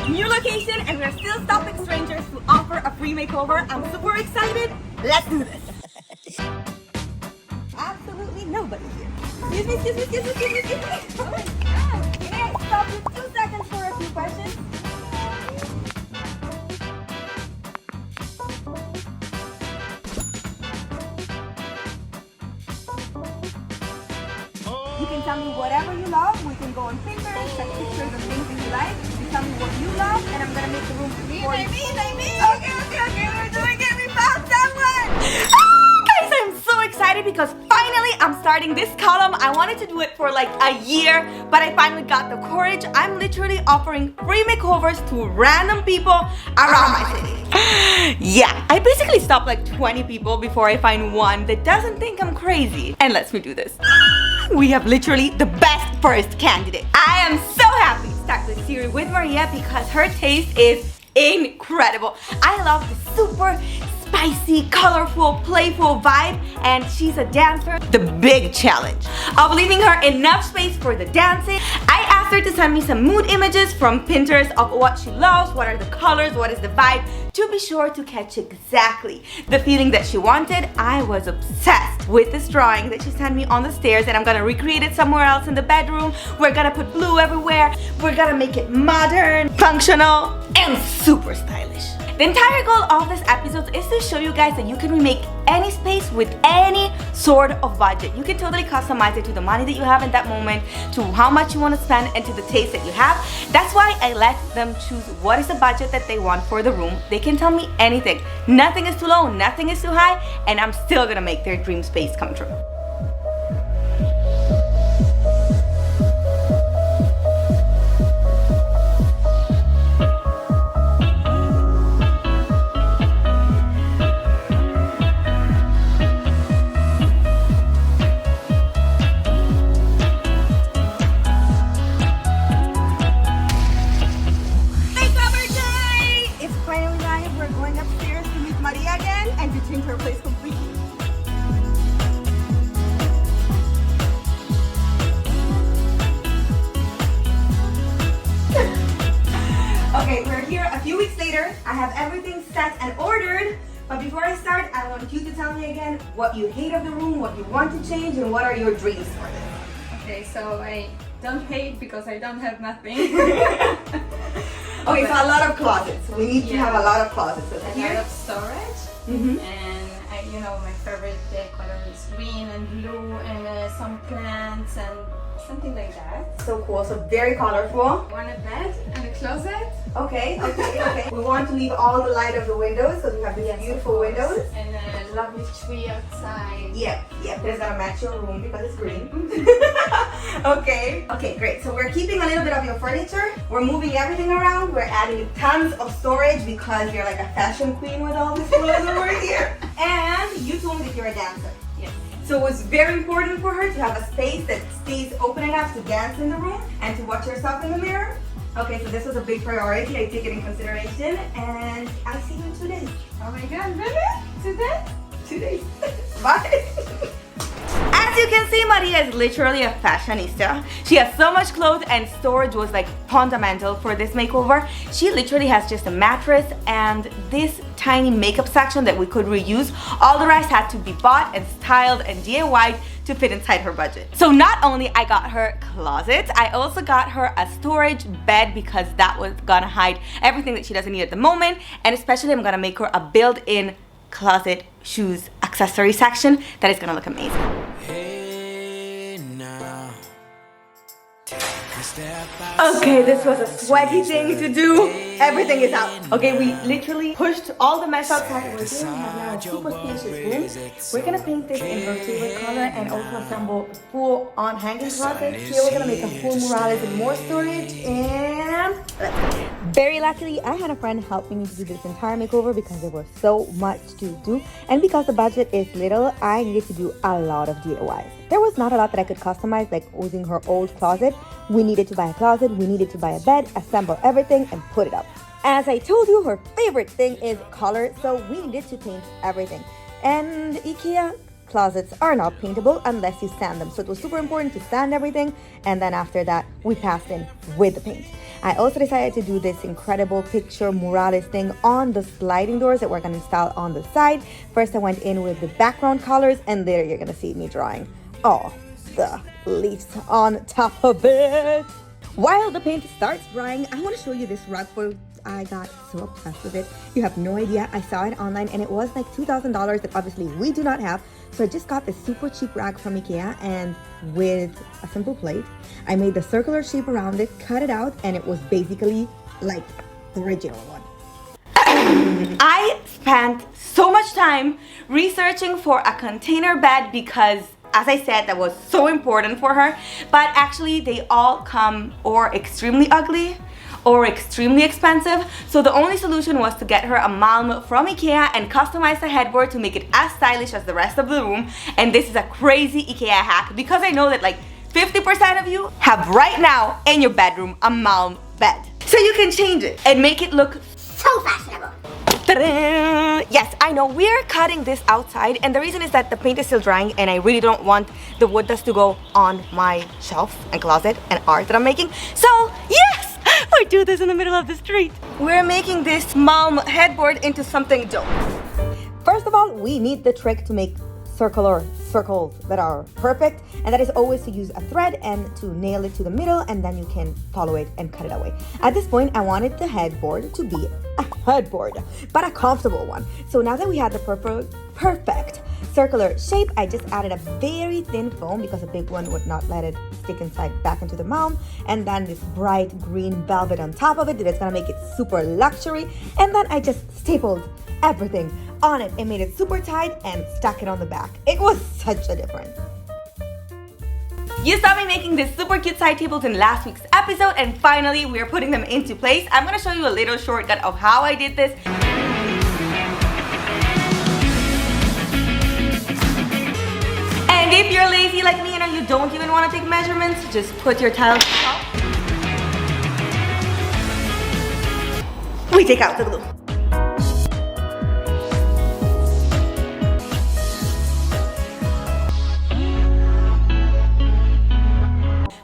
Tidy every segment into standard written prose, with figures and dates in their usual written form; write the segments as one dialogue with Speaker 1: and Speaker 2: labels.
Speaker 1: new location and we're still stopping strangers to offer a free makeover. I'm super excited. Let's do this. Absolutely nobody here. Excuse me. Oh my God. May I stop you 2 seconds for a few questions? You can tell me whatever you love. We can go on Pinterest, take pictures of things that you like. You tell me what you love, and I'm gonna make the room for you. Okay, we're doing it. We found someone. Guys, I'm so excited because finally I'm starting this column. I wanted to do it for like a year, but I finally got the courage. I'm literally offering free makeovers to random people around my city. Yeah, I basically stop like 20 people before I find one that doesn't think I'm crazy. And lets me do this. We have literally the best first candidate. I am so happy to start this series with Maria because her taste is incredible. I love the super spicy, colorful, playful vibe, and she's a dancer. The big challenge of leaving her enough space for the dancing. I asked her to send me some mood images from Pinterest of what she loves, what are the colors, what is the vibe, to be sure to catch exactly the feeling that she wanted. I was obsessed with this drawing that she sent me on the stairs, and I'm gonna recreate it somewhere else in the bedroom. We're gonna put blue everywhere. We're gonna make it modern, functional, and super stylish. The entire goal of this episode is to show you guys that you can remake any space with any sort of budget. You can totally customize it to the money that you have in that moment, to how much you want to spend, and to the taste that you have. That's why I let them choose what is the budget that they want for the room. They can tell me anything. Nothing is too low, nothing is too high, and I'm still gonna make their dream space come true. Her place completely. Okay, we're here a few weeks later. I have everything set and ordered, but before I start, I want you to tell me again what you hate of the room, what you want to change, and what are your dreams for this.
Speaker 2: Okay, so I don't hate because I don't have nothing.
Speaker 1: Okay, so a lot of closets. We need to have a lot of closets. So
Speaker 2: A
Speaker 1: here,
Speaker 2: lot of storage. And my favorite color is green and blue, and some plants and something like that.
Speaker 1: so cool. So very colorful.
Speaker 2: I want a bed and a closet.
Speaker 1: Okay. We want to leave all the light of the windows, so we have these beautiful windows.
Speaker 2: And a lovely tree outside.
Speaker 1: Yeah, that's gonna match your room because it's green. Okay, great. So we're keeping a little bit of your furniture. We're moving everything around. We're adding tons of storage because you're like a fashion queen with all this clothes over here. And you told me that you're a dancer.
Speaker 2: Yes.
Speaker 1: So it was very important for her to have a space that stays open enough to dance in the room and to watch herself in the mirror. Okay, so this was a big priority. I take it in consideration, and I'll see you in 2 days.
Speaker 2: Oh my God, really? Today?
Speaker 1: 2 days. Bye. As you can see, Maria is literally a fashionista. She has so much clothes, and storage was like fundamental for this makeover. She literally has just a mattress and this tiny makeup section that we could reuse. All the rest had to be bought and styled and DIY'd to fit inside her budget. So not only I got her closet, I also got her a storage bed because that was gonna hide everything that she doesn't need at the moment, and especially I'm gonna make her a built-in closet, shoes, accessory section that is gonna look amazing.
Speaker 3: Hey now, take a step
Speaker 1: Okay, this was a sweaty thing to do. Everything is out. Okay, we literally pushed all the mess outside. We're going to have now a super spacious room. We're going to paint this in her favorite color and also assemble full-on hanging closets. Here we're going to make a full murales and more storage, and let's go. Very luckily, I had a friend helping me to do this entire makeover because there was so much to do, and because the budget is little, I needed to do a lot of DIYs. There was not a lot that I could customize, like using her old closet. We needed to buy a closet, we needed to buy a bed, assemble everything, and put it up. As I told you, her favorite thing is color, so we needed to paint everything. And IKEA closets are not paintable unless you sand them. So it was super important to sand everything, and then after that we passed in with the paint. I also decided to do this incredible picture murales thing on the sliding doors that we're going to install on the side. First I went in with the background colors, and later you're going to see me drawing all the leaves on top of it. While the paint starts drying, I want to show you this rug for I got so obsessed with it. You have no idea. I saw it online and it was like $2,000 that obviously we do not have. So I just got this super cheap rag from IKEA, and with a simple plate, I made the circular shape around it, cut it out, and it was basically like the original one. I spent so much time researching for a container bed because, as I said, that was so important for her. But actually they all come or extremely ugly or extremely expensive. So the only solution was to get her a Malm from IKEA and customize the headboard to make it as stylish as the rest of the room. And this is a crazy IKEA hack because I know that like 50% of you have right now in your bedroom a Malm bed. So you can change it and make it look so fashionable. Yes, I know we're cutting this outside, and the reason is that the paint is still drying and I really don't want the wood dust to go on my shelf and closet and art that I'm making. So yes, I do this in the middle of the street. We're making this Malm headboard into something dope. First of all, we need the trick to make circular circles that are perfect, and that is always to use a thread and to nail it to the middle, and then you can follow it and cut it away. At this point, I wanted the headboard to be a headboard, but a comfortable one. So now that we had the perfect circular shape, I just added a very thin foam because a big one would not let it stick inside back into the Malm, and then this bright green velvet on top of it that is gonna make it super luxury. And then I just stapled everything on it and made it super tight and stuck it on the back. It was such a difference. You saw me making these super cute side tables in last week's episode, and finally we are putting them into place. I'm gonna show you a little shortcut of how I did this. And if you're lazy like me and you don't even want to take measurements, just put your tiles out. We take out the glue.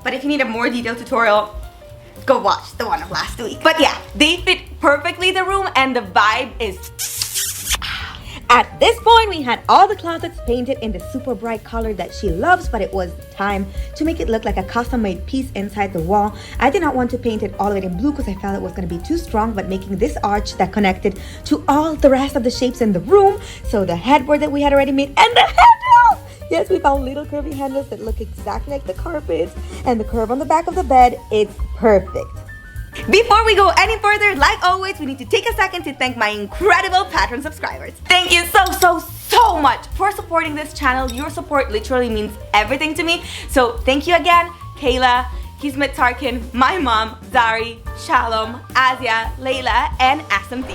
Speaker 1: But if you need a more detailed tutorial, go watch the one of last week. But yeah, they fit perfectly the room and the vibe is... At this point, we had all the closets painted in the super bright color that she loves, but it was time to make it look like a custom-made piece inside the wall. I did not want to paint it all the way in blue because I felt it was going to be too strong, but making this arch that connected to all the rest of the shapes in the room. So the headboard that we had already made and the handles! Yes, we found little curvy handles that look exactly like the carpet, and the curve on the back of the bed. It's perfect. Before we go any further, like always, we need to take a second to thank my incredible Patreon subscribers. Thank you so much for supporting this channel. Your support literally means everything to me. So thank you again, Kayla, Kismet Tarkin, my mom, Zari, Shalom, Azia, Layla, and SMT.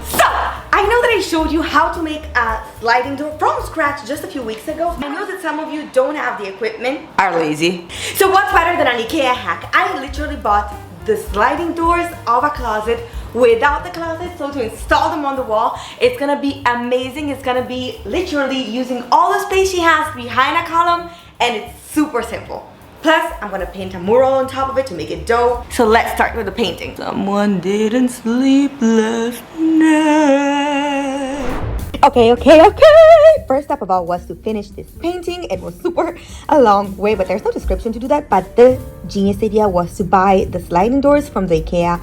Speaker 1: So, I know that I showed you how to make a sliding door from scratch just a few weeks ago. I know that some of you don't have the equipment, are lazy. So what's better than an IKEA hack? I literally bought the sliding doors of a closet without the closet, so to install them on the wall, it's gonna be amazing. It's gonna be literally using all the space she has behind a column, and it's super simple. Plus, I'm gonna paint a mural on top of it to make it dope. So let's start with the painting. Someone didn't sleep last night. Okay. First step about was to finish this painting. It was a long way, but there's no description to do that. But the genius idea was to buy the sliding doors from the IKEA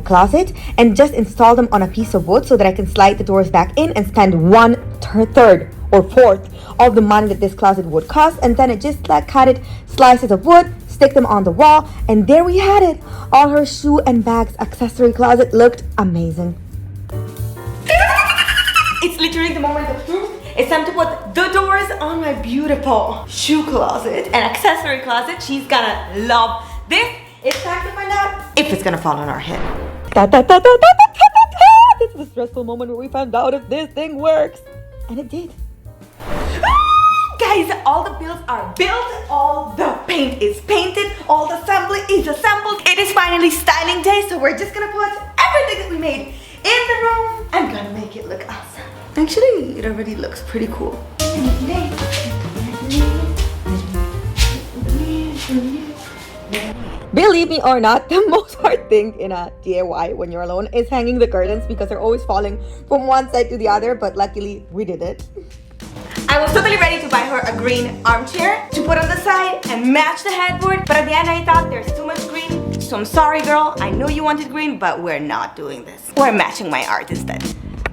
Speaker 1: closet and just install them on a piece of wood so that I can slide the doors back in and spend 1/3 or 1/4 of the money that this closet would cost. And then I just cut slices of wood, stick them on the wall, and there we had it. All her shoe and bags accessory closet looked amazing. It's literally the moment of truth. It's time to put the doors on my beautiful shoe closet and accessory closet. She's gonna love this. It's time to find out if it's gonna fall on our head. This is the stressful moment where we found out if this thing works. And it did. Guys, all the builds are built, all the paint is painted, all the assembly is assembled. It is finally styling day, so we're just gonna put everything that we made in the room and gonna make it look awesome. Actually, it already looks pretty cool. Believe me or not, the most hard thing in a DIY when you're alone is hanging the curtains because they're always falling from one side to the other, but luckily we did it. I was totally ready to buy her a green armchair to put on the side and match the headboard, but at the end I thought there's too much green, so I'm sorry girl, I know you wanted green, but we're not doing this. We're matching my art instead.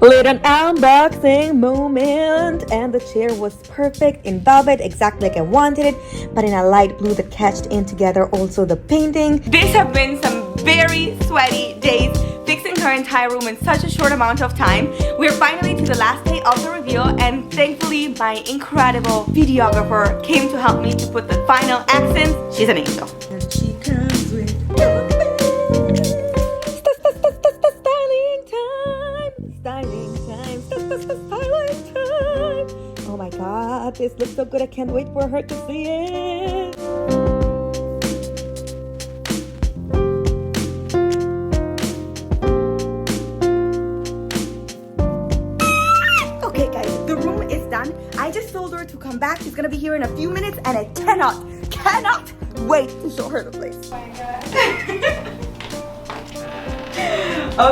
Speaker 1: Little unboxing moment, and the chair was perfect in velvet, exactly like I wanted it, but in a light blue that catched in together also the painting. These have been some very sweaty days fixing her entire room in such a short amount of time. We're finally to the last day of the reveal, and thankfully my incredible videographer came to help me to put the final accents. She's an angel. And she comes with oh my god, this looks so good. I can't wait for her to see it. Okay guys, the room is done. I just told her to come back. She's gonna be here in a few minutes and I cannot wait to show her the place.
Speaker 2: Oh my god.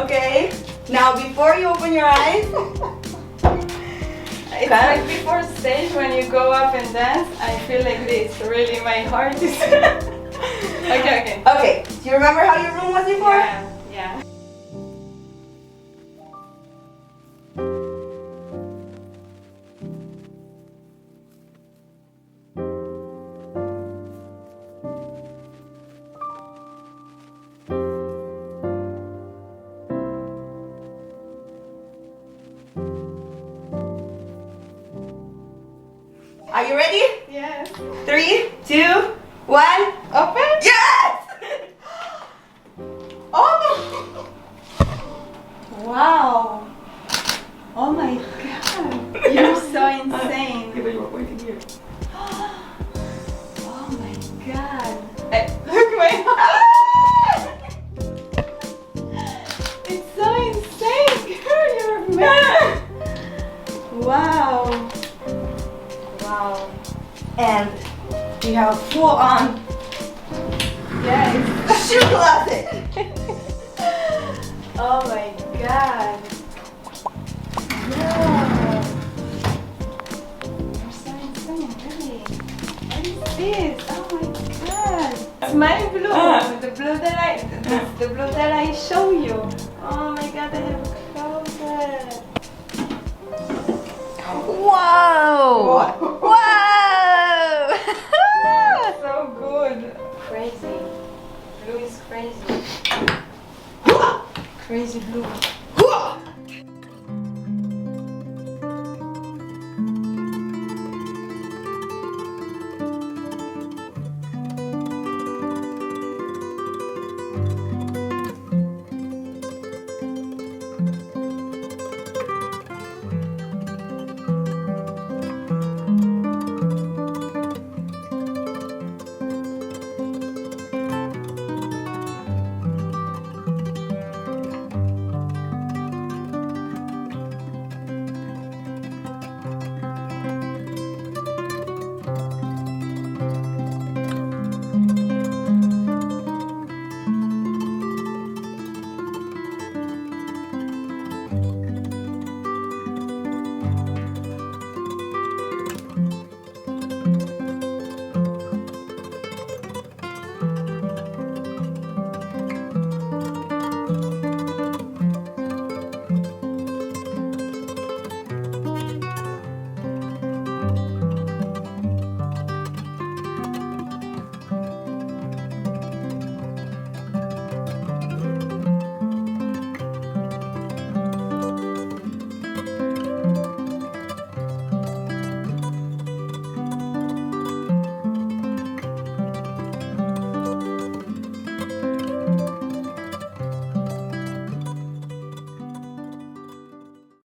Speaker 1: Okay, now before you open your eyes,
Speaker 2: It's like before stage when you go up and dance, I feel like this. Really, my heart is... Okay.
Speaker 1: Okay, do you remember how your room was before?
Speaker 2: Yeah.
Speaker 1: Are you ready?
Speaker 2: Yes.
Speaker 1: 3, 2, 1.
Speaker 2: Open?
Speaker 1: Yes! Oh!
Speaker 2: Wow. Oh my god. You're so insane. Oh my god. Look my heart. It's so insane. Girl, you're mad. Wow. Wow.
Speaker 1: And we have a full-on
Speaker 2: Yes.
Speaker 1: shoe closet.
Speaker 2: Oh my god. Yeah. You're so insane, really. What is this? Oh my god. It's my blue. The blue that the blue that I show you. Oh my god, I have a closet.
Speaker 1: Whoa! Whoa!
Speaker 2: So good. Crazy. Blue is crazy. Crazy blue.